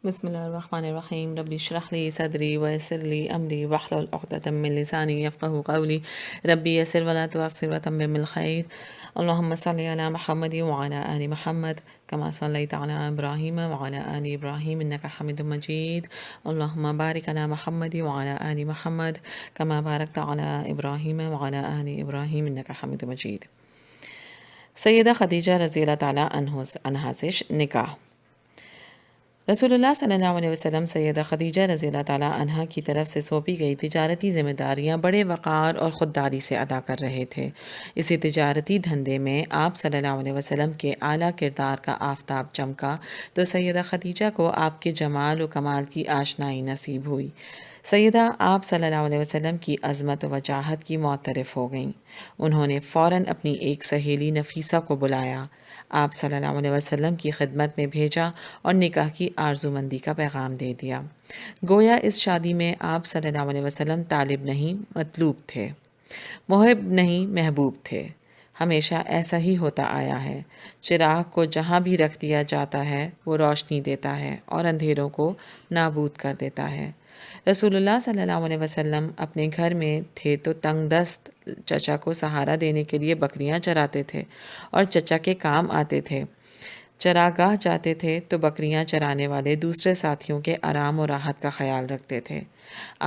بسم اللہ الرحمن الرحیم رب اشرح لی صدری ویسر لی امری واحلل عقدۃ من لسانی یفقهوا قولی ربی یسر ولا تعسر وتمم الخیر اللهم صل علی محمد وعلى آل محمد كما صليت على ابراہیم وعلى آل ابراہیم انك حمید مجید اللهم بارک علی محمد وعلى آل محمد كما بارکت علی ابراہیم وعلى آل ابراہیم انك حمید مجید۔ سیدہ خدیجہ رضی اللہ تعالیٰ عنہا سے نکاح۔ رسول اللہ صلی اللہ علیہ وسلم سیدہ خدیجہ رضی اللہ تعالیٰ عنہا کی طرف سے سونپی گئی تجارتی ذمہ داریاں بڑے وقار اور خودداری سے ادا کر رہے تھے۔ اسی تجارتی دھندے میں آپ صلی اللہ علیہ وسلم کے اعلیٰ کردار کا آفتاب چمکا تو سیدہ خدیجہ کو آپ کے جمال و کمال کی آشنائی نصیب ہوئی۔ سیدہ آپ صلی اللہ علیہ وسلم کی عظمت و وجاہت کی معترف ہو گئیں۔ انہوں نے فوراً اپنی ایک سہیلی نفیسہ کو بلایا، آپ صلی اللہ علیہ وسلم کی خدمت میں بھیجا اور نکاح کی آرزومندی کا پیغام دے دیا۔ گویا اس شادی میں آپ صلی اللہ علیہ وسلم طالب نہیں مطلوب تھے، محب نہیں محبوب تھے۔ ہمیشہ ایسا ہی ہوتا آیا ہے، چراغ کو جہاں بھی رکھ دیا جاتا ہے وہ روشنی دیتا ہے اور اندھیروں کو نابود کر دیتا ہے۔ رسول اللہ صلی اللہ علیہ وسلم اپنے گھر میں تھے تو تنگ دست چچا کو سہارا دینے کے لیے بکریاں چراتے تھے اور چچا کے کام آتے تھے۔ چراگاہ جاتے تھے تو بکریاں چرانے والے دوسرے ساتھیوں کے آرام و راحت کا خیال رکھتے تھے۔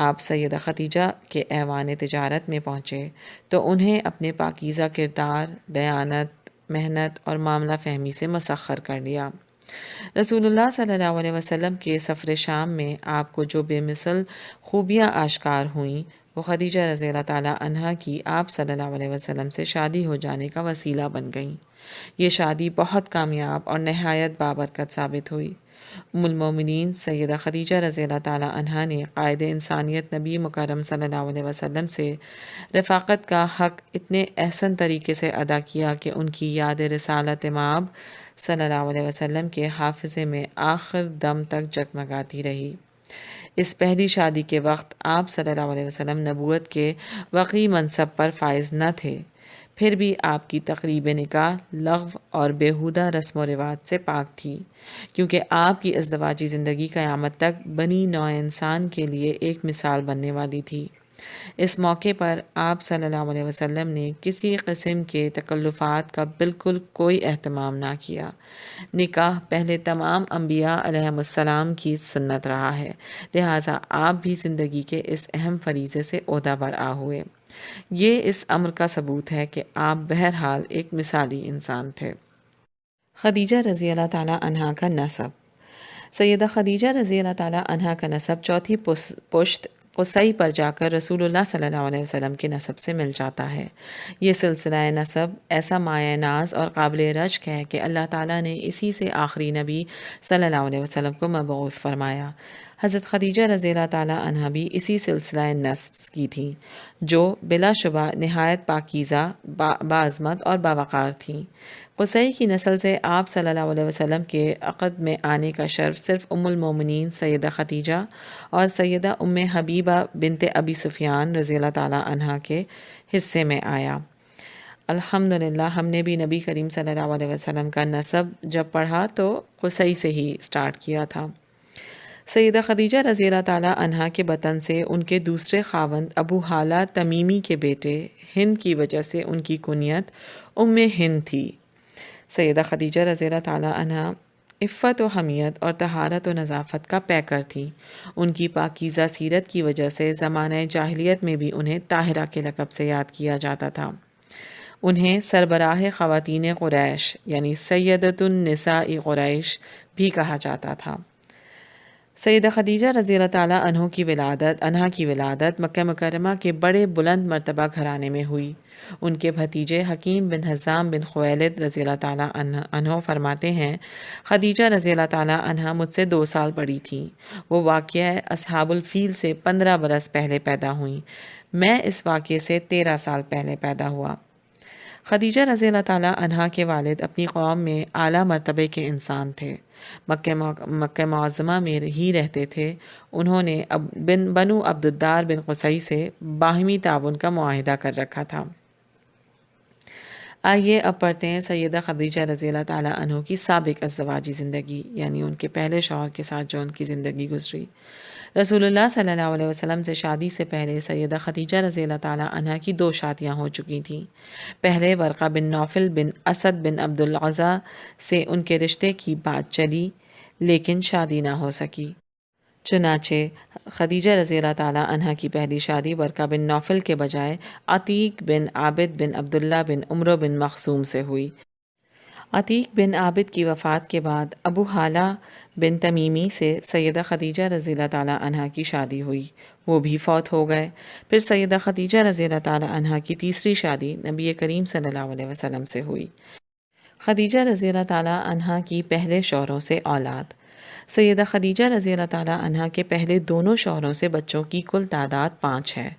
آپ سیدہ خدیجہ کے ایوان تجارت میں پہنچے تو انہیں اپنے پاکیزہ کردار، دیانت، محنت اور معاملہ فہمی سے مسخر کر لیا۔ رسول اللہ صلی اللہ علیہ وسلم کے سفر شام میں آپ کو جو بے مثل خوبیاں آشکار ہوئیں وہ خدیجہ رضی اللہ تعالیٰ عنہا کی آپ صلی اللہ علیہ وسلم سے شادی ہو جانے کا وسیلہ بن گئیں۔ یہ شادی بہت کامیاب اور نہایت بابرکت ثابت ہوئی۔ ام المومنین سیدہ خدیجہ رضی اللہ تعالیٰ عنہا نے قائد انسانیت نبی مکرم صلی اللہ علیہ وسلم سے رفاقت کا حق اتنے احسن طریقے سے ادا کیا کہ ان کی یاد رسالت مآب صلی اللہ علیہ وسلم کے حافظے میں آخر دم تک جگمگاتی رہی۔ اس پہلی شادی کے وقت آپ صلی اللہ علیہ وسلم نبوت کے وقی منصب پر فائز نہ تھے، پھر بھی آپ کی تقریب نکاح لغو اور بیہودہ رسم و رواج سے پاک تھی، کیونکہ آپ کی ازدواجی زندگی قیامت تک بنی نوع انسان کے لیے ایک مثال بننے والی تھی۔ اس موقع پر آپ صلی اللہ علیہ وسلم نے کسی قسم کے تکلفات کا بالکل کوئی اہتمام نہ کیا۔ نکاح پہلے تمام انبیاء علیہم السلام کی سنت رہا ہے، لہٰذا آپ بھی زندگی کے اس اہم فریضے سے عہدہ برآ ہوئے۔ یہ اس امر کا ثبوت ہے کہ آپ بہرحال ایک مثالی انسان تھے۔ خدیجہ رضی اللہ تعالیٰ عنہا کا نسب۔ سیدہ خدیجہ رضی اللہ تعالیٰ عنہا کا نسب چوتھی پشت قصی پر جا کر رسول اللہ صلی اللہ علیہ وسلم کے نسب سے مل جاتا ہے۔ یہ سلسلہ نسب ایسا مایہ ناز اور قابل رشک ہے کہ اللہ تعالیٰ نے اسی سے آخری نبی صلی اللہ علیہ وسلم کو مبعوث فرمایا۔ حضرت خدیجہ رضی اللہ تعالیٰ عنہا بھی اسی سلسلہ نسب کی تھیں، جو بلا شبہ نہایت پاکیزہ، باعظمت اور باوقار تھیں۔ قصی کی نسل سے آپ صلی اللہ علیہ وسلم کے عقد میں آنے کا شرف صرف ام المومنین سیدہ خدیجہ اور سیدہ ام حبیبہ بنت ابی سفیان رضی اللہ تعالیٰ عنہا کے حصے میں آیا۔ الحمدللہ ہم نے بھی نبی کریم صلی اللہ علیہ وسلم کا نسب جب پڑھا تو قصی سے ہی سٹارٹ کیا تھا۔ سیدہ خدیجہ رضی اللہ تعالیٰ عنہا کے بطن سے ان کے دوسرے خاوند ابو حالہ تمیمی کے بیٹے ہند کی وجہ سے ان کی کنیت ام ہند تھی۔ سیدہ خدیجہ رضی اللہ تعالیٰ عنہا عفت و حمیت اور طہارت و نظافت کا پیکر تھیں۔ ان کی پاکیزہ سیرت کی وجہ سے زمانہ جاہلیت میں بھی انہیں طاہرہ کے لقب سے یاد کیا جاتا تھا۔ انہیں سربراہ خواتین قریش یعنی سیدۃ النساء قریش بھی کہا جاتا تھا۔ سیدہ خدیجہ رضی اللہ تعالیٰ عنہ کی ولادت مکہ مکرمہ کے بڑے بلند مرتبہ گھرانے میں ہوئی۔ ان کے بھتیجے حکیم بن حزام بن خویلد رضی اللہ تعالیٰ عنہ فرماتے ہیں، خدیجہ رضی اللہ تعالیٰ عنہ مجھ سے 2 سال بڑی تھیں۔ وہ واقعہ اصحاب الفیل سے 15 برس پہلے پیدا ہوئیں۔ میں اس واقعے سے 13 سال پہلے پیدا ہوا۔ خدیجہ رضی اللہ تعالیٰ عنہا کے والد اپنی قوم میں اعلیٰ مرتبے کے انسان تھے، مکہ معظمہ میں ہی رہتے تھے۔ انہوں نے بنو عبدالدار بن قصی سے باہمی تعاون کا معاہدہ کر رکھا تھا۔ آئیے اب پڑھتے ہیں سیدہ خدیجہ رضی اللہ تعالیٰ عنہ کی سابق ازدواجی زندگی، یعنی ان کے پہلے شوہر کے ساتھ جو ان کی زندگی گزری۔ رسول اللہ صلی اللہ علیہ وسلم سے شادی سے پہلے سیدہ خدیجہ رضی اللہ تعالیٰ عنہ کی 2 شادیاں ہو چکی تھیں۔ پہلے ورقہ بن نوفل بن اسد بن عبد العزیٰ سے ان کے رشتے کی بات چلی، لیکن شادی نہ ہو سکی۔ چنانچہ خدیجہ رضی اللہ تعالیٰ عنہ کی پہلی شادی ورقہ بن نوفل کے بجائے عتیق بن عابد بن عبداللہ بن عمرو بن مخزوم سے ہوئی۔ عتیق بن عابد کی وفات کے بعد ابو حالہ بن تمیمی سے سیدہ خدیجہ رضی اللہ تعالیٰ عنہ کی شادی ہوئی، وہ بھی فوت ہو گئے۔ پھر سیدہ خدیجہ رضی اللہ تعالیٰ عنہ کی تیسری شادی نبی کریم صلی اللہ علیہ وسلم سے ہوئی۔ خدیجہ رضی اللہ تعالیٰ عنہ کی پہلے شوہروں سے اولاد۔ سیدہ خدیجہ رضی اللہ تعالیٰ عنہ کے پہلے دونوں شوہروں سے بچوں کی کل تعداد 5 ہے۔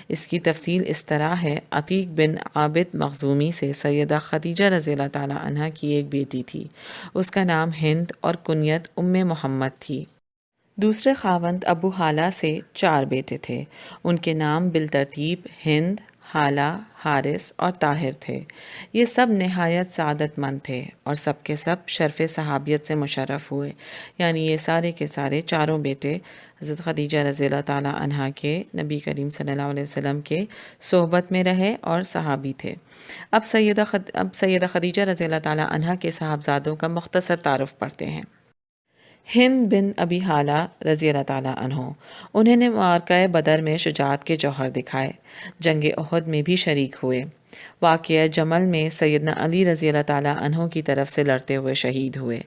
اس کی تفصیل اس طرح ہے: عتیق بن عابد مخزومی سے سیدہ خدیجہ رضی اللہ تعالیٰ عنہ کی ایک بیٹی تھی، اس کا نام ہند اور کنیت محمد تھی۔ دوسرے خاوند ابو حالہ سے 4 بیٹے تھے، ان کے نام بالترتیب ہند، حالہ، حارث اور طاہر تھے۔ یہ سب نہایت سعادت مند تھے اور سب کے سب شرف صحابیت سے مشرف ہوئے، یعنی یہ سارے کے سارے چاروں بیٹے حضرت خدیجہ رضی اللہ تعالیٰ عنہ کے نبی کریم صلی اللہ علیہ وسلم کے صحبت میں رہے اور صحابی تھے۔ اب سیدہ خدیجہ رضی اللہ تعالیٰ عنہ کے صاحبزادوں کا مختصر تعارف پڑھتے ہیں۔ ہند بن ابی حالہ رضی اللہ تعالیٰ عنہ، انہوں نے معرکہ بدر میں شجاعت کے جوہر دکھائے، جنگ احد میں بھی شریک ہوئے۔ واقعہ جمل میں سیدنا علی رضی اللہ تعالیٰ عنہ کی طرف سے لڑتے ہوئے شہید ہوئے۔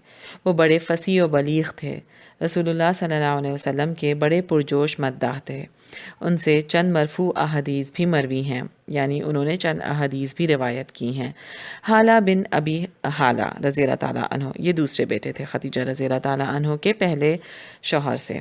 وہ بڑے فصیح و بلیغ تھے، رسول اللہ صلی اللہ علیہ وسلم کے بڑے پرجوش مداح تھے۔ ان سے چند مرفوع احادیث بھی مروی ہیں، یعنی انہوں نے چند احادیث بھی روایت کی ہیں۔ حالہ بن ابی حالہ رضی اللہ تعالیٰ عنہ، یہ دوسرے بیٹے تھے خدیجہ رضی اللہ تعالیٰ عنہ کے پہلے شوہر سے۔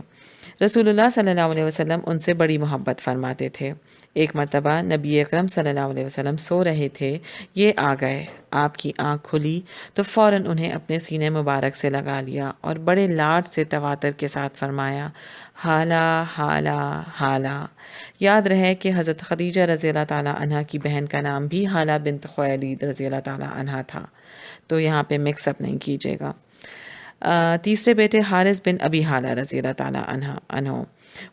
رسول اللہ صلی اللہ علیہ وسلم ان سے بڑی محبت فرماتے تھے۔ ایک مرتبہ نبی اکرم صلی اللہ علیہ وسلم سو رہے تھے، یہ آ گئے، آپ کی آنکھ کھلی تو فوراً انہیں اپنے سینے مبارک سے لگا لیا اور بڑے لاڈ سے تواتر کے ساتھ فرمایا، حالہ حالہ حالہ۔ یاد رہے کہ حضرت خدیجہ رضی اللہ تعالیٰ عنہ کی بہن کا نام بھی حالہ بنت خویلد رضی اللہ تعالیٰ عنہ تھا، تو یہاں پہ مکس اپ نہیں کیجیے گا۔ تیسرے بیٹے حارث بن ابی حالہ رضی اللہ تعالیٰ عنہ،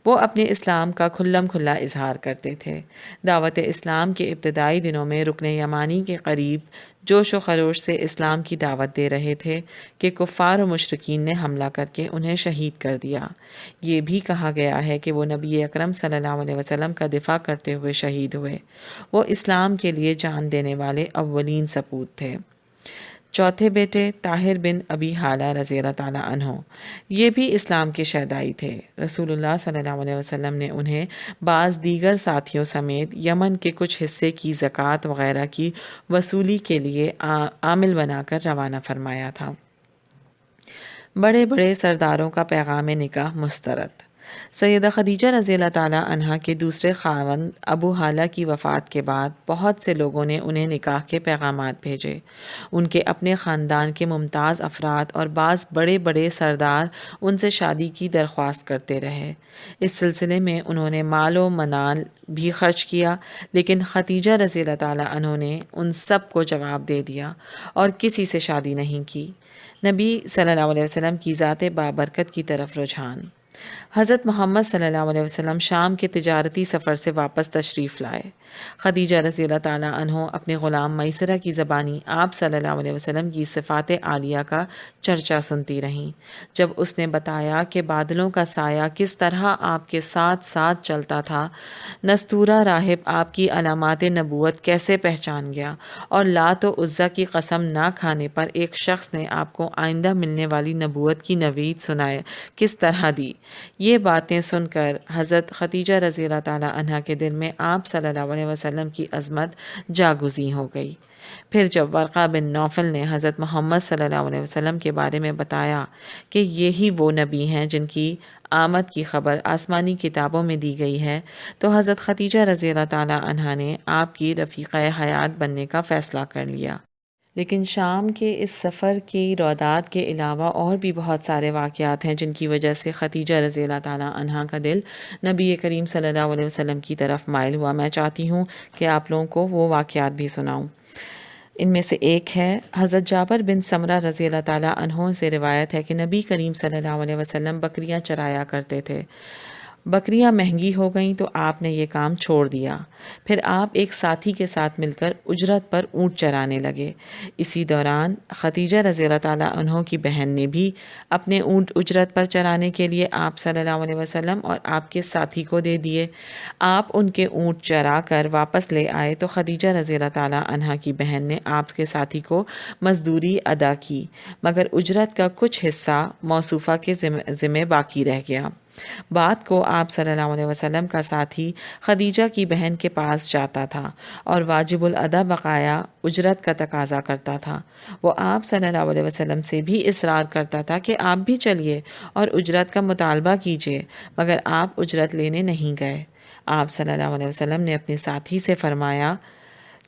وہ اپنے اسلام کا کھلم کھلا اظہار کرتے تھے۔ دعوت اسلام کے ابتدائی دنوں میں رکن یمانی کے قریب جوش و خروش سے اسلام کی دعوت دے رہے تھے کہ کفار و مشرکین نے حملہ کر کے انہیں شہید کر دیا۔ یہ بھی کہا گیا ہے کہ وہ نبی اکرم صلی اللہ علیہ وسلم کا دفاع کرتے ہوئے شہید ہوئے۔ وہ اسلام کے لیے جان دینے والے اولین سپوت تھے۔ چوتھے بیٹے طاہر بن ابی حالہ رضی اللہ تعالیٰ عنہ، یہ بھی اسلام کے شہدائی تھے۔ رسول اللہ صلی اللہ علیہ وسلم نے انہیں بعض دیگر ساتھیوں سمیت یمن کے کچھ حصے کی زکوٰۃ وغیرہ کی وصولی کے لیے عامل بنا کر روانہ فرمایا تھا۔ بڑے بڑے سرداروں کا پیغام نکاح مسترد۔ سیدہ خدیجہ رضی اللہ تعالیٰ عنہ کے دوسرے خاوند ابو حالہ کی وفات کے بعد بہت سے لوگوں نے انہیں نکاح کے پیغامات بھیجے۔ ان کے اپنے خاندان کے ممتاز افراد اور بعض بڑے بڑے سردار ان سے شادی کی درخواست کرتے رہے۔ اس سلسلے میں انہوں نے مال و منال بھی خرچ کیا، لیکن خدیجہ رضی اللہ تعالیٰ عنہ نے ان سب کو جواب دے دیا اور کسی سے شادی نہیں کی۔ نبی صلی اللہ علیہ وسلم کی ذات بابرکت کی طرف رجحان۔ حضرت محمد صلی اللہ علیہ وسلم شام کے تجارتی سفر سے واپس تشریف لائے۔ خدیجہ رضی اللہ تعالیٰ عنہ اپنے غلام میسرہ کی زبانی آپ صلی اللہ علیہ وسلم کی صفات عالیہ کا چرچا سنتی رہیں۔ جب اس نے بتایا کہ بادلوں کا سایہ کس طرح آپ کے ساتھ ساتھ چلتا تھا، نستورہ راہب آپ کی علامات نبوت کیسے پہچان گیا، اور لات و عزیٰ کی قسم نہ کھانے پر ایک شخص نے آپ کو آئندہ ملنے والی نبوت کی نوید سنائے کس طرح دی، یہ باتیں سن کر حضرت خدیجہ رضی اللہ تعالیٰ عنہ کے دل میں آپ صلی اللہ علیہ وسلم کی عظمت جاگزیں ہو گئی۔ پھر جب ورقہ بن نوفل نے حضرت محمد صلی اللہ علیہ وسلم کے بارے میں بتایا کہ یہی وہ نبی ہیں جن کی آمد کی خبر آسمانی کتابوں میں دی گئی ہے، تو حضرت خدیجہ رضی اللہ تعالیٰ عنہ نے آپ کی رفیقہ حیات بننے کا فیصلہ کر لیا۔ لیکن شام کے اس سفر کی رودات کے علاوہ اور بھی بہت سارے واقعات ہیں جن کی وجہ سے خدیجہ رضی اللہ تعالیٰ عنہ کا دل نبی کریم صلی اللہ علیہ وسلم کی طرف مائل ہوا۔ میں چاہتی ہوں کہ آپ لوگوں کو وہ واقعات بھی سناؤں۔ ان میں سے ایک ہے حضرت جابر بن سمرہ رضی اللہ تعالیٰ عنہ سے روایت ہے کہ نبی کریم صلی اللہ علیہ وسلم بکریاں چرایا کرتے تھے۔ بکریاں مہنگی ہو گئیں تو آپ نے یہ کام چھوڑ دیا۔ پھر آپ ایک ساتھی کے ساتھ مل کر اجرت پر اونٹ چرانے لگے۔ اسی دوران خدیجہ رضی اللہ تعالیٰ عنہ کی بہن نے بھی اپنے اونٹ اجرت پر چرانے کے لیے آپ صلی اللہ علیہ وسلم اور آپ کے ساتھی کو دے دیے۔ آپ ان کے اونٹ چرا کر واپس لے آئے تو خدیجہ رضی اللہ تعالیٰ عنہ کی بہن نے آپ کے ساتھی کو مزدوری ادا کی، مگر اجرت کا کچھ حصہ موصوفہ کے ذمہ باقی رہ گیا۔ بات کو آپ صلی اللہ علیہ وسلم کا ساتھی خدیجہ کی بہن کے پاس جاتا تھا اور واجب الادا بقایا اجرت کا تقاضا کرتا تھا۔ وہ آپ صلی اللہ علیہ وسلم سے بھی اصرار کرتا تھا کہ آپ بھی چلیے اور اجرت کا مطالبہ کیجیے، مگر آپ اجرت لینے نہیں گئے۔ آپ صلی اللہ علیہ وسلم نے اپنے ساتھی سے فرمایا،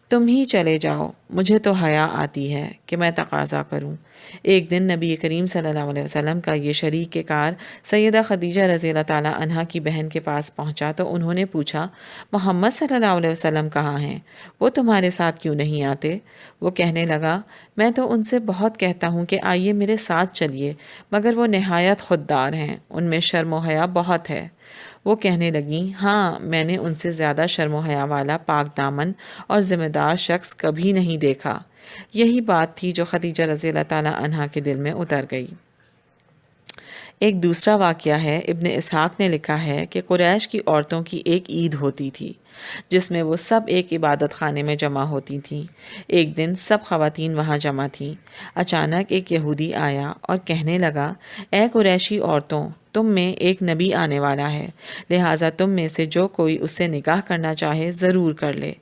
تم ہی چلے جاؤ، مجھے تو حیا آتی ہے کہ میں تقاضا کروں۔ ایک دن نبی کریم صلی اللہ علیہ وسلم کا یہ شریک کار سیدہ خدیجہ رضی اللہ تعالیٰ عنہ کی بہن کے پاس پہنچا تو انہوں نے پوچھا، محمد صلی اللہ علیہ وسلم کہاں ہیں؟ وہ تمہارے ساتھ کیوں نہیں آتے؟ وہ کہنے لگا، میں تو ان سے بہت کہتا ہوں کہ آئیے میرے ساتھ چلیے، مگر وہ نہایت خوددار ہیں، ان میں شرم و حیا بہت ہے۔ وہ کہنے لگیں، ہاں، میں نے ان سے زیادہ شرم و حیا والا پاک دامن اور ذمہ دار شخص کبھی نہیں دیکھا۔ یہی بات تھی جو خدیجہ رضی اللہ تعالیٰ عنہا کے دل میں اتر گئی۔ ایک دوسرا واقعہ ہے، ابن اسحاق نے لکھا ہے کہ قریش کی عورتوں کی ایک عید ہوتی تھی جس میں وہ سب ایک عبادت خانے میں جمع ہوتی تھیں۔ ایک دن سب خواتین وہاں جمع تھیں۔ اچانک ایک یہودی آیا اور کہنے لگا، اے قریشی عورتوں، تم میں ایک نبی آنے والا ہے، لہٰذا تم میں سے جو کوئی اس سے نکاح کرنا چاہے ضرور کر لے۔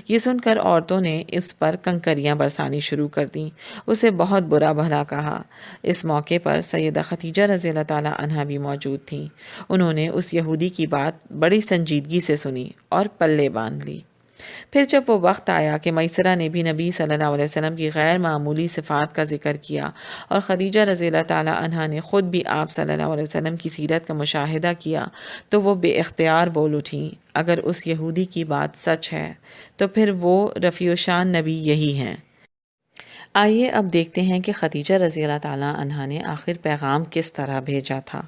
یہ سن کر عورتوں نے اس پر کنکریاں برسانی شروع کر دیں، اسے بہت برا بھلا کہا۔ اس موقع پر سیدہ خدیجہ رضی اللہ تعالیٰ عنہا بھی موجود تھیں۔ انہوں نے اس یہودی کی بات بڑی سنجیدگی سے سنی اور پلے باندھ لی۔ پھر جب وہ وقت آیا کہ میسرہ نے بھی نبی صلی اللہ علیہ وسلم کی غیر معمولی صفات کا ذکر کیا اور خدیجہ رضی اللہ تعالیٰ عنہا نے خود بھی آپ صلی اللہ علیہ وسلم کی سیرت کا مشاہدہ کیا تو وہ بے اختیار بول اٹھیں، اگر اس یہودی کی بات سچ ہے تو پھر وہ رفیع الشان نبی یہی ہیں۔ آئیے اب دیکھتے ہیں کہ خدیجہ رضی اللہ تعالیٰ عنہا نے آخر پیغام کس طرح بھیجا تھا۔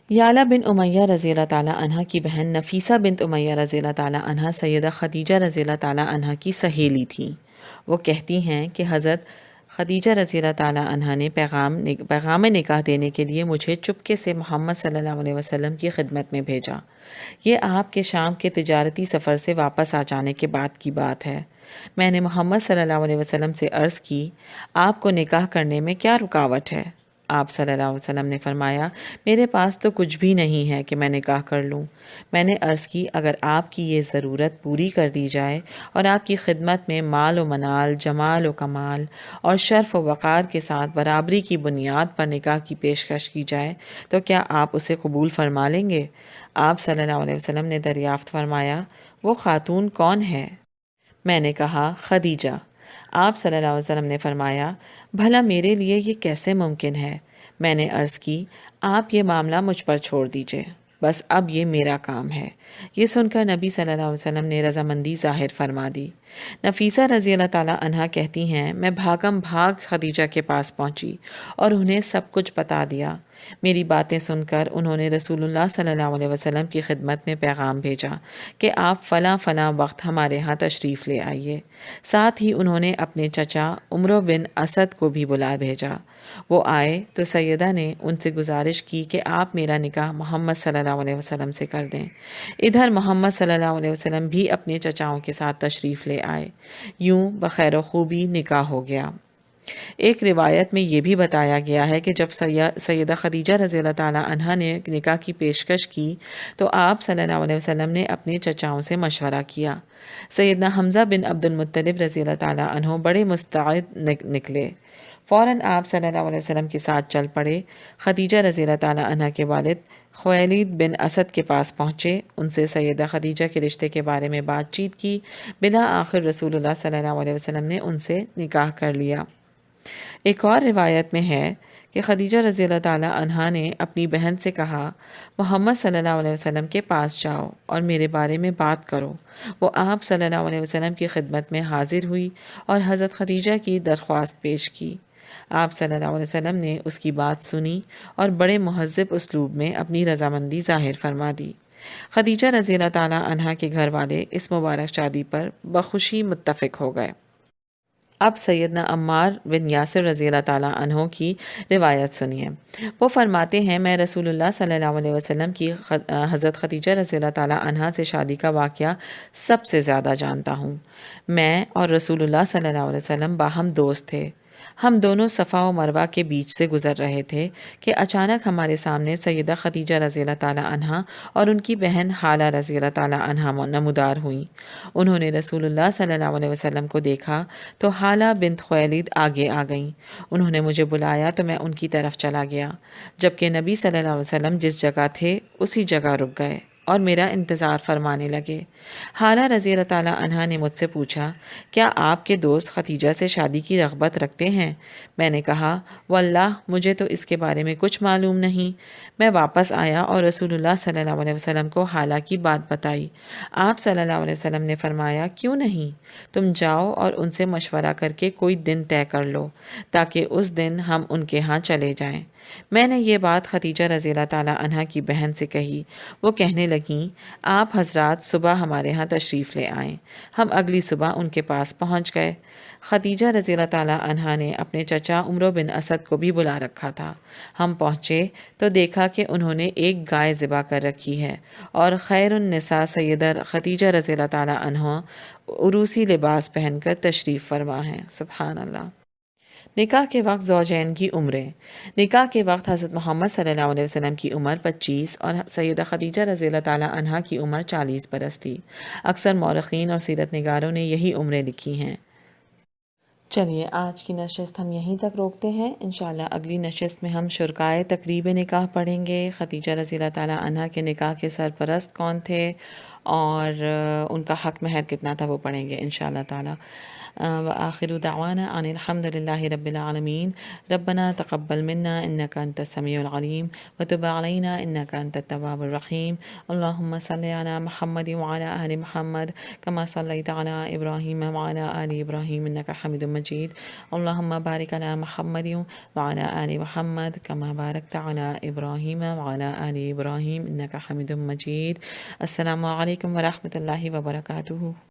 یعلا بن امیہ رضی اللہ تعالیٰ عنہ کی بہن نفیسہ بنت امیہ رضی اللہ تعالیٰ عنہ سیدہ خدیجہ رضی اللہ تعالیٰ عنہ کی سہیلی تھیں۔ وہ کہتی ہیں کہ حضرت خدیجہ رضی اللہ تعالیٰ عنہ نے پیغام نکاح دینے کے لیے مجھے چپکے سے محمد صلی اللہ علیہ وسلم کی خدمت میں بھیجا۔ یہ آپ کے شام کے تجارتی سفر سے واپس آ جانے کے بعد کی بات ہے۔ میں نے محمد صلی اللہ علیہ وسلم سے عرض کی، آپ کو نکاح کرنے میں کیا رکاوٹ ہے؟ آپ صلی اللہ علیہ وسلم نے فرمایا، میرے پاس تو کچھ بھی نہیں ہے کہ میں نکاح کر لوں۔ میں نے عرض کی، اگر آپ کی یہ ضرورت پوری کر دی جائے اور آپ کی خدمت میں مال و منال، جمال و کمال اور شرف و وقار کے ساتھ برابری کی بنیاد پر نکاح کی پیشکش کی جائے تو کیا آپ اسے قبول فرما لیں گے؟ آپ صلی اللہ علیہ وسلم نے دریافت فرمایا، وہ خاتون کون ہے؟ میں نے کہا، خدیجہ۔ آپ صلی اللہ علیہ وسلم نے فرمایا، بھلا میرے لیے یہ کیسے ممکن ہے؟ میں نے عرض کی، آپ یہ معاملہ مجھ پر چھوڑ دیجئے، بس اب یہ میرا کام ہے۔ یہ سن کر نبی صلی اللہ علیہ وسلم نے رضامندی ظاہر فرما دی۔ نفیسہ رضی اللہ تعالیٰ عنہا کہتی ہیں، میں بھاگم بھاگ خدیجہ کے پاس پہنچی اور انہیں سب کچھ بتا دیا۔ میری باتیں سن کر انہوں نے رسول اللہ صلی اللہ علیہ وسلم کی خدمت میں پیغام بھیجا کہ آپ فلاں فلاں وقت ہمارے ہاں تشریف لے آئیے۔ ساتھ ہی انہوں نے اپنے چچا عمرو بن اسد کو بھی بلا بھیجا۔ وہ آئے تو سیدہ نے ان سے گزارش کی کہ آپ میرا نکاح محمد صلی اللہ علیہ وسلم سے کر دیں۔ ادھر محمد صلی اللہ علیہ وسلم بھی اپنے چچاؤں کے ساتھ تشریف لے آئے۔ یوں بخیر و خوبی نکاح ہو گیا۔ ایک روایت میں یہ بھی بتایا گیا ہے کہ جب سیدہ خدیجہ رضی اللہ تعالیٰ عنہا نے نکاح کی پیشکش کی تو آپ صلی اللہ علیہ وسلم نے اپنے چچاؤں سے مشورہ کیا۔ سیدنا حمزہ بن عبد المطلب رضی اللہ تعالیٰ عنہ بڑے مستعد نکلے، فوراً آپ صلی اللہ علیہ وسلم کے ساتھ چل پڑے۔ خدیجہ رضی اللہ تعالیٰ عنہ کے والد خویلد بن اسد کے پاس پہنچے، ان سے سیدہ خدیجہ کے رشتے کے بارے میں بات چیت کی۔ بالآخر رسول اللہ صلی اللہ علیہ وسلم نے ان سے نکاح کر لیا۔ ایک اور روایت میں ہے کہ خدیجہ رضی اللہ تعالیٰ عنہا نے اپنی بہن سے کہا محمد صلی اللہ علیہ وسلم کے پاس جاؤ اور میرے بارے میں بات کرو۔ وہ آپ صلی اللہ علیہ وسلم کی خدمت میں حاضر ہوئی اور حضرت خدیجہ کی درخواست پیش کی۔ آپ صلی اللہ علیہ وسلم نے اس کی بات سنی اور بڑے مہذب اسلوب میں اپنی رضامندی ظاہر فرما دی۔ خدیجہ رضی اللہ تعالیٰ عنہا کے گھر والے اس مبارک شادی پر بخوشی متفق ہو گئے۔ اب سیدنا عمار بن یاسر رضی اللہ تعالیٰ عنہ کی روایت سنیے۔ وہ فرماتے ہیں میں رسول اللہ صلی اللہ علیہ وسلم کی حضرت خدیجہ رضی اللہ تعالیٰ عنہا سے شادی کا واقعہ سب سے زیادہ جانتا ہوں۔ میں اور رسول اللہ صلی اللہ علیہ وسلم باہم دوست تھے۔ ہم دونوں صفا و مروہ کے بیچ سے گزر رہے تھے کہ اچانک ہمارے سامنے سیدہ خدیجہ رضی اللہ تعالیٰ عنہا اور ان کی بہن حالہ رضی اللہ تعالیٰ عنہا نمودار ہوئیں۔ انہوں نے رسول اللہ صلی اللہ علیہ وسلم کو دیکھا تو حالہ بنت خویلد آگے آ گئیں۔ انہوں نے مجھے بلایا تو میں ان کی طرف چلا گیا، جبکہ نبی صلی اللہ علیہ وسلم جس جگہ تھے اسی جگہ رک گئے اور میرا انتظار فرمانے لگے۔ حالہ رضی اللہ تعالیٰ عنہا نے مجھ سے پوچھا کیا آپ کے دوست خدیجہ سے شادی کی رغبت رکھتے ہیں؟ میں نے کہا واللہ مجھے تو اس کے بارے میں کچھ معلوم نہیں۔ میں واپس آیا اور رسول اللہ صلی اللہ علیہ وسلم کو حالہ کی بات بتائی۔ آپ صلی اللہ علیہ وسلم نے فرمایا کیوں نہیں، تم جاؤ اور ان سے مشورہ کر کے کوئی دن طے کر لو تاکہ اس دن ہم ان کے ہاں چلے جائیں۔ میں نے یہ بات خدیجہ رضی اللہ تعالیٰ عنہا کی بہن سے کہی۔ وہ کہنے لگیں آپ حضرات صبح ہمارے ہاں تشریف لے آئیں۔ ہم اگلی صبح ان کے پاس پہنچ گئے۔ خدیجہ رضی اللہ تعالیٰ عنہا نے اپنے چچا عمرو بن اسد کو بھی بلا رکھا تھا۔ ہم پہنچے تو دیکھا کہ انہوں نے ایک گائے ذبح کر رکھی ہے اور خیر النساء سیدہ خدیجہ رضی اللہ تعالیٰ عنہا عروسی لباس پہن کر تشریف فرما ہیں۔ سبحان اللہ۔ نکاح کے وقت زوجین کی عمریں۔ نکاح کے وقت حضرت محمد صلی اللہ علیہ وسلم کی عمر 25 اور سیدہ خدیجہ رضی اللہ تعالیٰ عنہا کی عمر 40 برس تھی۔ اکثر مورخین اور سیرت نگاروں نے یہی عمریں لکھی ہیں۔ چلیے آج کی نشست ہم یہیں تک روکتے ہیں۔ انشاءاللہ اگلی نشست میں ہم شرکائے تقریب نکاح پڑھیں گے۔ خدیجہ رضی اللہ تعالیٰ عنہا کے نکاح کے سرپرست کون تھے اور ان کا حق مہر کتنا تھا وہ پڑھیں گے انشاءاللہ تعالیٰ۔ وآخر دعوانا ان الحمد للہ رب العالمین۔ ربنا تقبل منا انک انت السمیع العلیم وتب علینا انک انت التواب الرحیم۔ اللہم صلی علی محمد وعلی آل محمد کما صلیت علی ابراہیم وعلی آل ابراہیم انک حمید مجید۔ اللہم بارک علی محمد وعلی آل محمد کما بارکت علی ابراہیم وعلی آل ابراہیم انک حمید مجید۔ السلام علیکم ورحمۃ اللہ وبرکاتہ۔